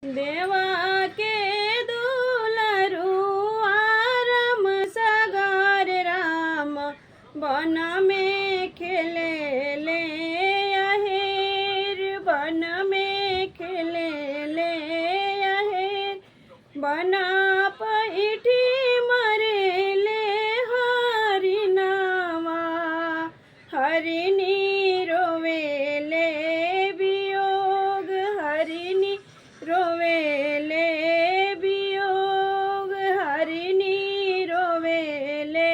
देवा के दुलरुआ राम सागर राम वन में खेले ले आहेर, वन में खेले ले आहेर। बना पैठी मरे ले हरि नामा, हरिनी रोवे ले वियोग, हरिनी रोवे ले वियोग, हरिनी रोवे ले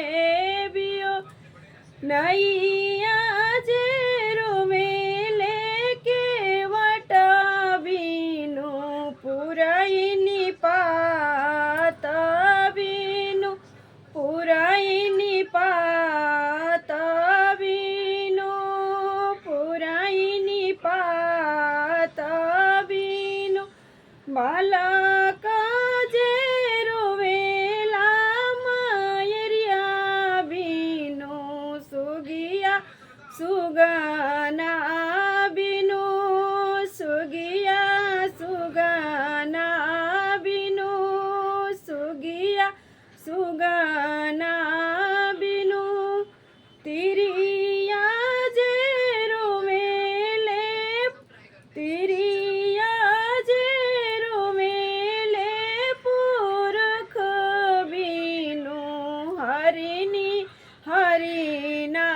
वियोग। नैया जे रोवे ले केवट बीनु, पुरैनी पात बीनु, पुरैनी पात बीनु, पुरैनी पात बीनु। बालक जे रोवेला मायरिया बीनु, सुगिया सुगना बीनु, सुगिया सुगना बीनु, सुगिया सुगना बीनु। तिरिया जे रोवेले, तिरिया जे रोवेले पुरख बीनु, हरिनी हरिना